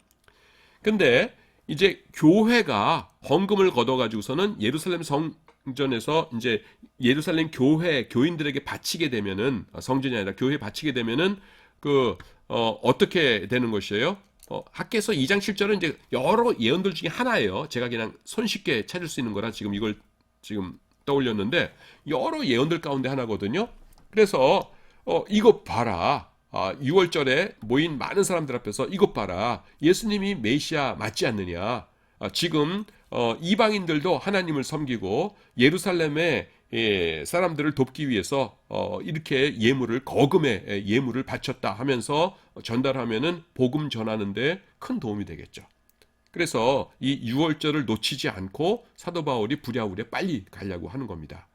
근데 이제 교회가 헌금을 걷어 가지고서는 예루살렘 성전에서 이제 예루살렘 교인들에게 바치게 되면은, 성전이 아니라 교회에 바치게 되면은 어떻게 되는 것이에요? 학개서 2장 7절은 이제 여러 예언들 중에 하나예요. 제가 그냥 손쉽게 찾을 수 있는 거라 지금 이걸 지금 떠올렸는데, 여러 예언들 가운데 하나거든요. 그래서 이것 봐라. 6월절에 모인 많은 사람들 앞에서 이것 봐라. 예수님이 메시아 맞지 않느냐. 지금 이방인들도 하나님을 섬기고 예루살렘에 사람들을 돕기 위해서 이렇게 예물을, 거금의 예물을 바쳤다 하면서 전달하면은 복음 전하는데 큰 도움이 되겠죠. 그래서 이 6월절을 놓치지 않고 사도 바울이 부랴부랴 빨리 가려고 하는 겁니다.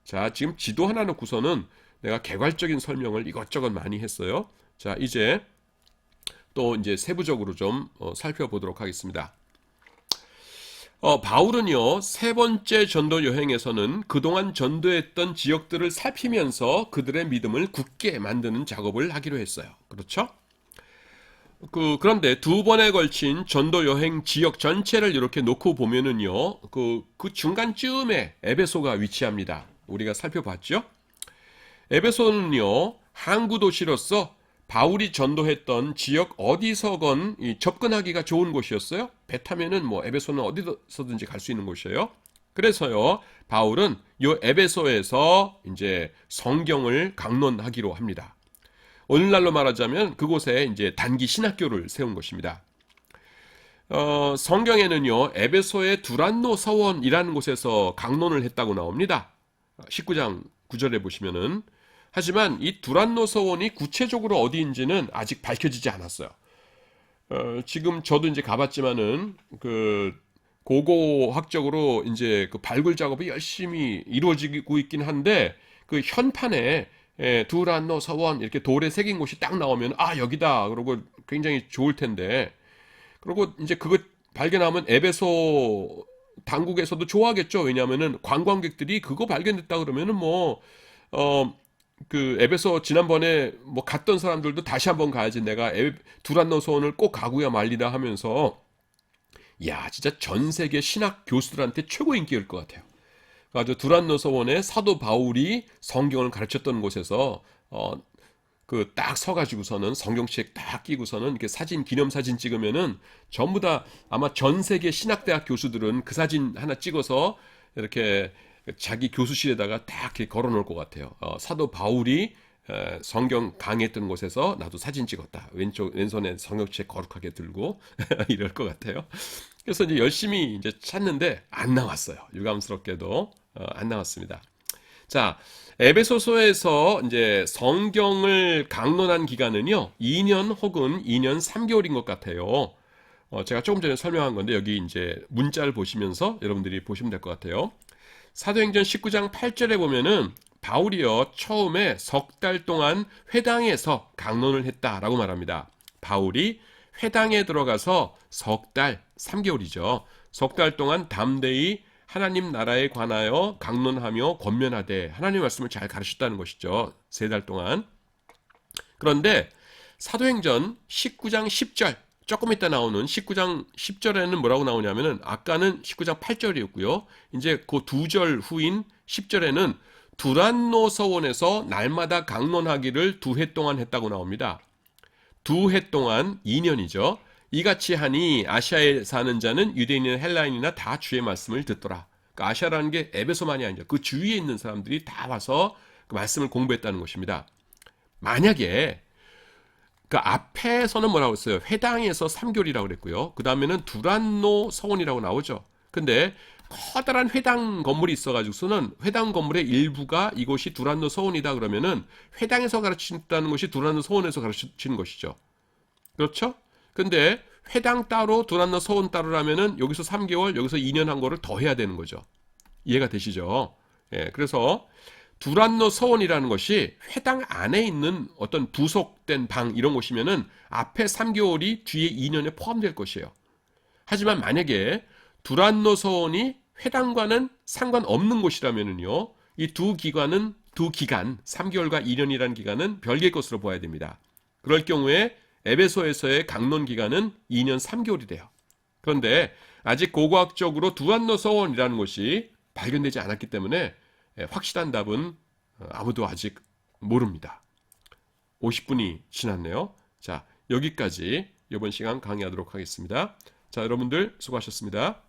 자, 지금 지도 하나 놓고서는 내가 개괄적인 설명을 이것저것 많이 했어요. 자, 이제 또 이제 세부적으로 좀 살펴보도록 하겠습니다. 바울은요, 세 번째 전도 여행에서는 그동안 전도했던 지역들을 살피면서 그들의 믿음을 굳게 만드는 작업을 하기로 했어요. 그렇죠? 그런데 두 번에 걸친 전도 여행 지역 전체를 이렇게 놓고 보면은요, 그 중간쯤에 에베소가 위치합니다. 우리가 살펴봤죠? 에베소는요, 항구 도시로서 바울이 전도했던 지역 어디서건 접근하기가 좋은 곳이었어요. 배 타면은 뭐 에베소는 어디서든지 갈 수 있는 곳이에요. 그래서요, 바울은 이 에베소에서 이제 성경을 강론하기로 합니다. 오늘날로 말하자면 그곳에 이제 단기 신학교를 세운 것입니다. 성경에는요, 에베소의 두란노 서원이라는 곳에서 강론을 했다고 나옵니다. 19장 9절에 보시면은. 하지만 이 두란노 서원이 구체적으로 어디인지는 아직 밝혀지지 않았어요. 지금 저도 이제 가봤지만은 고고학적으로 이제 발굴 작업이 열심히 이루어지고 있긴 한데, 그 현판에 두란노 서원 이렇게 돌에 새긴 곳이 딱 나오면 여기다 그러고 굉장히 좋을 텐데, 그리고 이제 그거 발견하면 에베소 당국에서도 좋아하겠죠. 왜냐하면은 관광객들이 그거 발견됐다 그러면은 에베소 지난번에 갔던 사람들도 다시 한번 가야지, 내가 두란노 서원을 꼭 가고야 말리다 하면서, 야, 진짜 전 세계 신학 교수들한테 최고 인기일 것 같아요. 아주 두란노 서원에 사도 바울이 성경을 가르쳤던 곳에서 딱 서가지고서는 성경책 딱 끼고서는 이렇게 사진, 기념사진 찍으면은 전부 다 아마 전 세계 신학대학 교수들은 그 사진 하나 찍어서 이렇게 자기 교수실에다가 딱 이렇게 걸어 놓을 것 같아요. 사도 바울이 성경 강의했던 곳에서 나도 사진 찍었다. 왼손에 성경책 거룩하게 들고 이럴 것 같아요. 그래서 이제 열심히 이제 찾는데 안 나왔어요. 유감스럽게도 안 나왔습니다. 자, 에베소서에서 이제 성경을 강론한 기간은요, 2년 혹은 2년 3개월인 것 같아요. 제가 조금 전에 설명한 건데 여기 이제 문자를 보시면서 여러분들이 보시면 될 것 같아요. 사도행전 19장 8절에 보면은 바울이요, 처음에 석 달 동안 회당에서 강론을 했다라고 말합니다. 바울이 회당에 들어가서 석 달, 3개월이죠. 석 달 동안 담대히 하나님 나라에 관하여 강론하며 권면하되 하나님의 말씀을 잘 가르쳤다는 것이죠. 3달 동안. 그런데 사도행전 19장 10절, 조금 이따 나오는 19장 10절에는 뭐라고 나오냐면은, 아까는 19장 8절이었고요. 이제 그 2절 후인 10절에는 두란노 서원에서 날마다 강론하기를 2해 동안 했다고 나옵니다. 2해 동안 2년이죠. 이같이 하니 아시아에 사는 자는 유대인이나 헬라인이나 다 주의 말씀을 듣더라. 그러니까 아시아라는 게 에베소만이 아니죠. 그 주위에 있는 사람들이 다 와서 그 말씀을 공부했다는 것입니다. 만약에 그 앞에서는 뭐라고 했어요? 회당에서 3개월이라고 그랬고요. 그 다음에는 두란노 서원이라고 나오죠. 근데 커다란 회당 건물이 있어가지고서는 회당 건물의 일부가 이곳이 두란노 서원이다 그러면은 회당에서 가르친다는 것이 두란노 서원에서 가르치는 것이죠. 그렇죠? 근데 회당 따로 두란노 서원 따로라면은 여기서 3개월, 여기서 2년 한 거를 더 해야 되는 거죠. 이해가 되시죠? 예, 그래서 두란노 서원이라는 것이 회당 안에 있는 어떤 부속된 방 이런 곳이면은 앞에 3개월이 뒤에 2년에 포함될 것이에요. 하지만 만약에 두란노 서원이 회당과는 상관없는 곳이라면은요, 이 두 기간, 3개월과 2년이라는 기간은 별개의 것으로 보아야 됩니다. 그럴 경우에 에베소에서의 강론 기간은 2년 3개월이 돼요. 그런데 아직 고고학적으로 두란노 서원이라는 것이 발견되지 않았기 때문에 확실한 답은 아무도 아직 모릅니다. 50분이 지났네요. 자, 여기까지 이번 시간 강의하도록 하겠습니다. 자, 여러분들 수고하셨습니다.